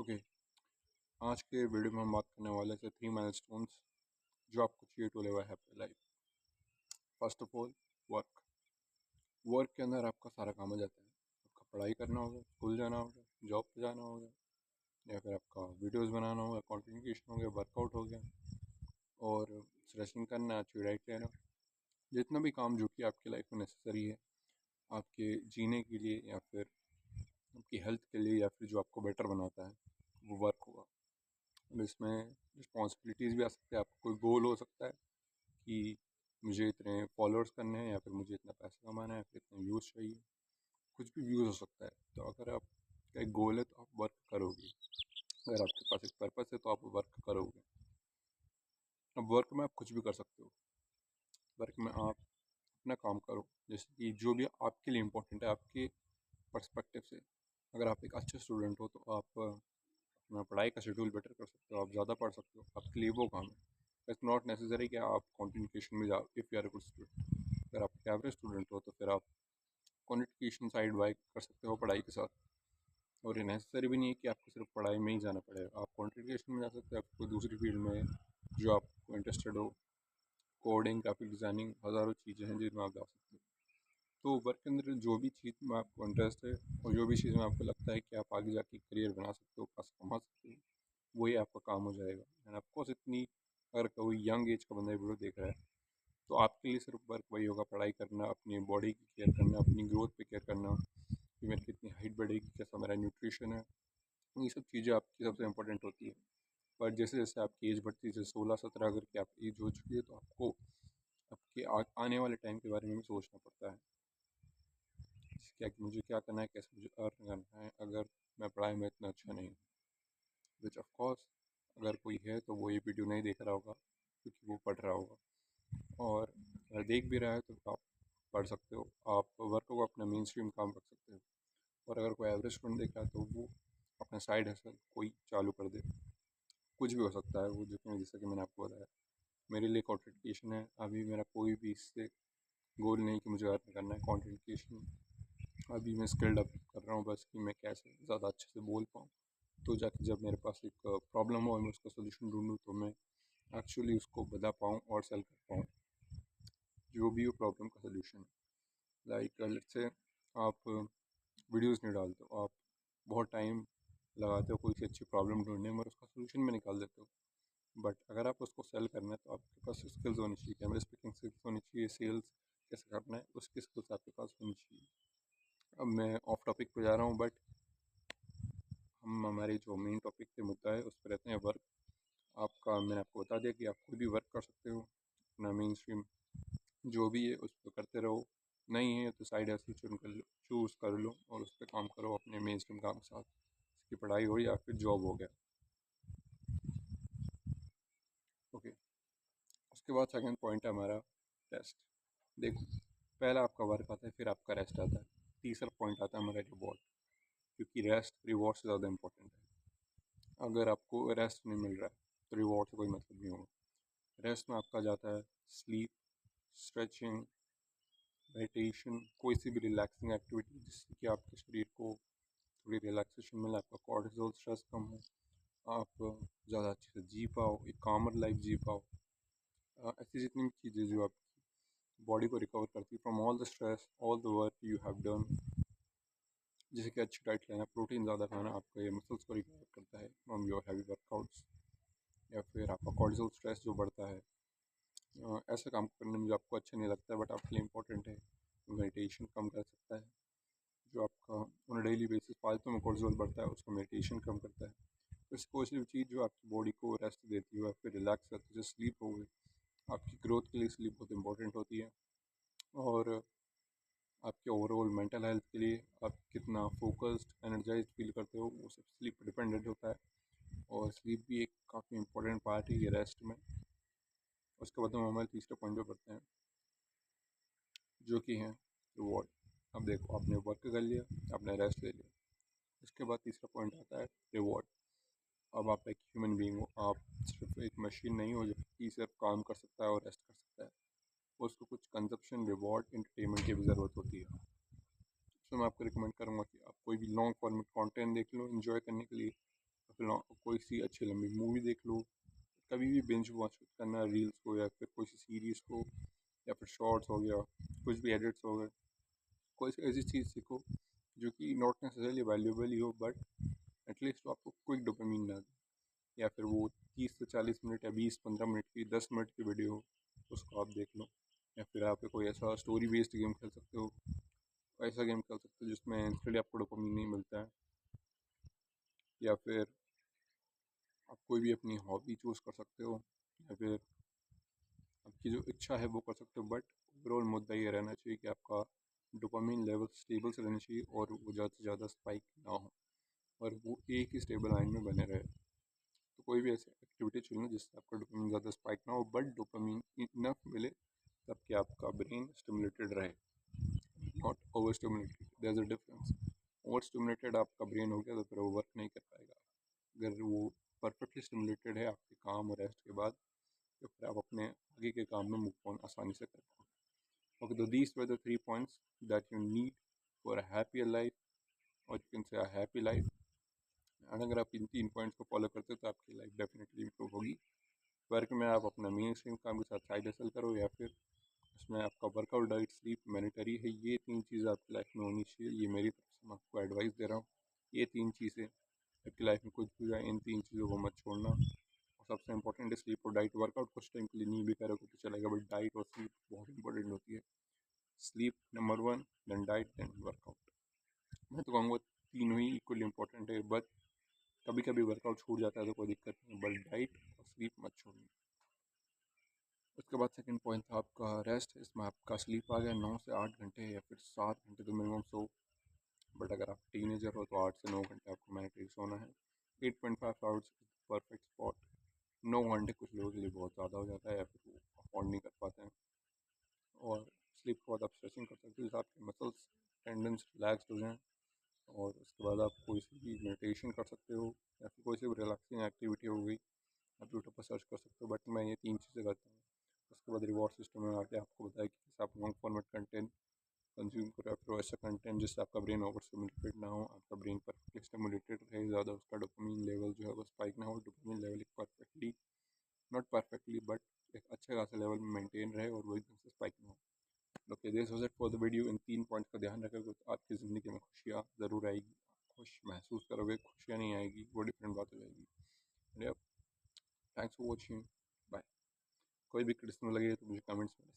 Okay. आज के video में हम बात करने वाले थे 3 माइलस्टोन्स जो आपको चाहिए to live a happy life. First of all, work. Work के अंदर आपका सारा काम आ जाता है। आपका पढ़ाई करना होगा, स्कूल जाना होगा, जॉब पे जाना होगा, या फिर आपका वीडियोस बनाना होगा, कंटेंट क्रिएशन हो गया, वर्कआउट हो गया, और स्ट्रेचिंग करना, अच्छी डाइट लेना, जितना भी काम जो कि आपकी लाइफ में नेसेसरी है आपके जीने के लिए या फिर आपकी हेल्थ के लिए या फिर जो आपको बेटर बनाता है, वो वर्क होगा। अब इसमें रिस्पॉन्सिबिलिटीज़ भी आ सकते हैं। आपका कोई गोल हो सकता है कि मुझे इतने फॉलोअर्स करने हैं, या फिर मुझे इतना पैसा कमाना है, या फिर इतने व्यूज़ चाहिए। कुछ भी व्यूज़ हो सकता है। तो अगर आपका एक गोल है तो आप वर्क करोगे। अगर आपके पास एक पर्पस है तो आप वर्क करोगे। अब वर्क में आप कुछ भी कर सकते हो। वर्क में आप अपना काम करो, जैसे कि जो भी आपके लिए इम्पोर्टेंट है आपके पर्सपेक्टिव से। अगर आप एक अच्छे स्टूडेंट हो तो आप अपना पढ़ाई का शेड्यूल बेटर कर सकते हो, आप ज़्यादा पढ़ सकते हो, आपके लिए वो काम है। इट्स नॉट नेसेसरी कि आप कॉन्टिन्यूशन में जाओ if you are a good student. अगर आप एक एवरेज स्टूडेंट हो तो फिर आप कॉन्टिन्यूशन साइड बाई कर सकते हो पढ़ाई के साथ। और ये नेसेसरी भी नहीं है कि आपको सिर्फ पढ़ाई में ही जाना पड़ेगा। आप कॉन्टिन्यूशन में जा सकते हैं, आप कोई दूसरी फील्ड में जो आपको इंटरेस्टेड हो। कोडिंग, ग्राफिक डिज़ाइनिंग, हज़ारों चीज़ें हैं जिनमें आप जा सकते हो। तो वर्क के अंदर जो भी चीज़ में आपको इंटरेस्ट है और जो भी चीज़ में आपको लगता है कि आप आगे जाके करियर बना सकते हो, पैसा कमा सकते हो, वही आपका काम हो जाएगा। एंड ऑफकोर्स इतनी, अगर कोई यंग एज का बंदा वीडियो देख रहा है तो आपके लिए सिर्फ वर्क वही होगा, पढ़ाई करना, अपनी बॉडी की केयर करना, अपनी ग्रोथ पे केयर करना कि मेरी कितनी हाइट बढ़ेगी, कैसा मेरा न्यूट्रिशन है। ये सब चीज़ें आपकी सबसे इंपॉर्टेंट होती है। पर जैसे जैसे आपकी एज बढ़ती है, जैसे 16-17 अगर की आपकी एज हो चुकी है तो आपको आपके आने वाले टाइम के बारे में भी सोचना पड़ता है। क्या कि मुझे क्या करना है, कैसे मुझे अर्न करना है अगर मैं पढ़ाई में इतना अच्छा नहीं हूँ। विच ऑफ कोर्स अगर कोई है तो वो ये वीडियो नहीं देख रहा होगा क्योंकि वो पढ़ रहा होगा। और अगर देख भी रहा है तो आप पढ़ सकते हो, आप वर्क को अपना मेन स्ट्रीम काम रख सकते हो। और अगर कोई एवरेज स्टूडेंट देख रहा है तो वो अपना साइड हसल कोई चालू कर दे। कुछ भी हो सकता है वो, जितने जैसा कि मैंने आपको बताया। मेरे लिए कंटेंट क्रिएशन है, अभी मेरा कोई भी इससे गोल नहीं कि मुझे अर्न करना है कंटेंट क्रिएशन। अभी मैं स्किल डेवलप कर रहा हूँ बस कि मैं कैसे ज़्यादा अच्छे से बोल पाऊँ, तो जाके जब मेरे पास एक प्रॉब्लम हो और मैं उसका सोल्यूशन ढूंढूँ तो मैं एक्चुअली उसको बता पाऊँ और सेल कर पाऊँ जो भी वो प्रॉब्लम का सोल्यूशन है। लाइक लेट्स से आप वीडियोस नहीं डालते हो, आप बहुत टाइम लगाते हो कोई सी अच्छी प्रॉब्लम ढूंढने में और उसका सोल्यूशन भी निकाल देते हो। बट अगर आप उसको सेल करना है तो आपके पास स्किल्स होनी चाहिए, कैमरा स्पीकिंग स्किल्स होनी चाहिए, सेल्स कैसे करना है उसकी स्किल्स आपके पास होनी चाहिए। अब मैं ऑफ टॉपिक पे जा रहा हूँ, बट हम हमारे जो मेन टॉपिक पे मुद्दा है उस पर रहते हैं, वर्क। आपका मैंने आपको बता दिया कि आप कोई भी वर्क कर सकते हो, अपना मेन स्ट्रीम जो भी है उस पर करते रहो। नहीं है तो साइड हसल चूज़ कर लो और उस पर काम करो अपने मेन स्ट्रीम काम के साथ। इसकी पढ़ाई हो या फिर जॉब हो गया। ओके। उसके बाद सेकंड पॉइंट है हमारा रेस्ट। देखो, पहला आपका वर्क आता है, फिर आपका रेस्ट आता है, तीसरा पॉइंट आता है हमारा रिवॉर्ड। क्योंकि रेस्ट रिवॉर्ड से ज़्यादा इंपॉर्टेंट है। अगर आपको रेस्ट नहीं मिल रहा है तो रिवॉर्ड से कोई मतलब नहीं होगा। रेस्ट में आपका जाता है स्लीप, स्ट्रेचिंग, मेडिटेशन, कोई सी भी रिलैक्सिंग एक्टिविटी जिससे कि आपके शरीर को थोड़ी रिलैक्सेशन मिले, आपका कॉर्टिसोल स्ट्रेस कम हो, आप ज़्यादा अच्छे से जी पाओ, एक कामर लाइफ जी पाओ। ऐसी जितनी भी चीज़ें जो आपकी बॉडी को रिकवर करती है from all the stress, all the work you have done. जैसे कि अच्छी डाइट लेना, प्रोटीन ज़्यादा खाना आपके मसल्स को रिकवर करता है फ्रॉम योर हैवी वर्कआउट्स। या फिर आपका कॉर्टिसोल स्ट्रेस जो बढ़ता है, ऐसा काम करने में जो आपको अच्छा नहीं लगता है बट आपके लिए इंपॉर्टेंट है, मेडिटेशन कम कर सकता है। जो आपका ऑन डेली बेसिस फालतू में कॉर्टिसोल बढ़ता है उसको मेडिटेशन कम करता है। तो इस कोई सी भी चीज़ जो आपकी बॉडी को रेस्ट देती है, आपको रिलैक्स करती है, जैसे स्लीप हो गई। आपकी ग्रोथ के लिए स्लीप बहुत इंपॉर्टेंट होती है। और आपके ओवरऑल मेंटल हेल्थ के लिए आप कितना फोकस्ड, एनर्जाइज्ड फील करते हो वो सब स्लीप पर डिपेंडेंट होता है। और स्लीप भी एक काफ़ी इंपॉर्टेंट पार्ट है ये रेस्ट में। उसके बाद हम हमारे तीसरे पॉइंट पे बढ़ते हैं जो कि है रिवॉर्ड। अब देखो, आपने वर्क कर लिया, आपने रेस्ट ले लिया, इसके बाद तीसरा पॉइंट आता है रिवॉर्ड। अब आप एक ह्यूमन बीइंग हो, आप सिर्फ एक मशीन नहीं हो जो कि सिर्फ काम कर सकता है और रेस्ट कर सकता है। उसको कुछ कंजप्शन, रिवॉर्ड, इंटरटेनमेंट की भी ज़रूरत होती है। तो मैं आपको रिकमेंड करूँगा कि आप कोई भी लॉन्ग फॉर्मेट कंटेंट देख लो इन्जॉय करने के लिए। कोई सी अच्छी लंबी मूवी देख लो, कभी भी बिंज वॉच करना रील्स को या फिर कोई सी सीरीज़ को या फिर शॉर्ट्स हो गया, कुछ भी एडिट्स हो गए, कोई सी ऐसी चीज़ सीखो जो कि नॉट नेसेसरली वैल्यूबल ही हो बट एटलीस्ट आपको क्विक डोपामिन ना दे। या फिर वो 30 से 40 मिनट या 20-15 मिनट की 10 मिनट की वीडियो हो, उसको आप देख लो। या फिर आप कोई ऐसा स्टोरी बेस्ड गेम खेल सकते हो, ऐसा गेम खेल सकते हो जिसमें इंस्टेंटली आपको डोपामिन नहीं मिलता है। या फिर आप कोई भी अपनी हॉबी चूज़ कर सकते हो, या फिर आपकी जो इच्छा है वो कर सकते हो, बट ओवरऑल मुद्दा ये रहना चाहिए कि आपका डोपामिन लेवल स्टेबल से रहना चाहिए और वो ज़्यादा से ज़्यादा स्पाइक ना हो और वो एक ही स्टेबल लाइन में बने रहे। तो कोई भी ऐसी एक्टिविटी चुनो जिससे आपका डोपामिन ज़्यादा स्पाइक ना हो बट डोपामिन इनफ मिले तब कि आपका ब्रेन स्टिमुलेटेड रहे, not over stimulated. There is a difference. Over stimulated आपका ब्रेन हो गया तो फिर वो वर्क नहीं कर पाएगा। अगर वो परफेक्टली स्टिमुलेटेड है आपके काम और रेस्ट के बाद, तो फिर आप अपने आगे के काम में मूव ऑन आसानी से कर पाओगे। Okay, so these were the 3 points that you need for a happier life, or you can say a happy life. And अगर आप इन 3 पॉइंट्स को फॉलो करते हो तो आपकी लाइफ डेफिनेटली इंप्रूव होगी। वर्क में आप अपना मेन स्ट्रीम काम के साथ साइड हसल करो, या फिर उसमें आपका वर्कआउट, डाइट, स्लीप मैंडेटरी है। ये 3 चीज़ें आपकी लाइफ में होनी चाहिए। ये मेरी तरफ से मैं आपको एडवाइस दे रहा हूँ। ये 3 चीज़ें आपकी लाइफ में कुछ भी जाए, इन 3 चीज़ों को मत छोड़ना। और सबसे इंपॉर्टेंट है स्लीप और डाइट। वर्कआउट कुछ टाइम के लिए नहीं भी करोगे तो चलेगा, बट डाइट और स्लीप बहुत इंपॉर्टेंट होती है। Sleep number 1, then diet, then workout. मैं तो कहूँगा तीनों ही इक्वली इंपॉर्टेंट है, बट कभी कभी वर्कआउट छूट जाता है तो कोई दिक्कत नहीं, बट डाइट और स्लीप मत छोड़ना। उसके बाद सेकंड पॉइंट था आपका रेस्ट। इसमें आपका स्लीप आ गया 9 से 8 घंटे या फिर 7 घंटे तो मिनिमम सो। बट अगर आप टीनेजर हो तो 8 से 9 घंटे आपको मैंडेटरी सोना है। 8.5 आवर्स परफेक्ट स्पॉट। 9 घंटे कुछ लोगों के लिए बहुत ज़्यादा हो जाता है या फिर वो अफोर्ड नहीं कर पाते हैं। और स्लीप के बाद आप स्ट्रेचिंग कर सकते हो जिससे आपके मसल्स टेंडन्स रिलैक्स हो जाएँ। और उसके बाद आप कोई सी भी मेडिटेशन कर सकते हो या फिर कोई सी भी रिलैक्सिंग एक्टिविटी हो गई, आप यूट्यूब पर सर्च कर सकते हो। बट मैं ये 3 चीज़ें करता हूँ। उसके बाद रिवॉर्ड सिस्टम में आके आपको बताया कि जैसे आप लॉन्ग फॉर्मेट कंटेंट कंज्यूम करो या फिर ऐसा कंटेंट जिससे आपका ब्रेन ओवर स्टिमुलेटेड ना हो, आपका ब्रेन परफेक्टली स्टिमुलेटेड रहे, ज़्यादा उसका डोपामिन लेवल जो है वो स्पाइक ना हो। डोपामिन लेवल एक परफेक्टली, नॉट परफेक्टली बट एक अच्छे खासे लेवल में मेंटेन रहे और वो एकदम से स्पाइक ना हो। Okay, this was it for the video. In 3 points का ध्यान रखोगे तो आपकी ज़िंदगी में खुशियाँ ज़रूर आएगी। खुश महसूस करोगे, खुशियाँ नहीं आएगी वो डिफरेंट बात हो जाएगी। Thanks for watching, bye. कोई भी क्रिटिसिज्म लगे तो मुझे कमेंट्स में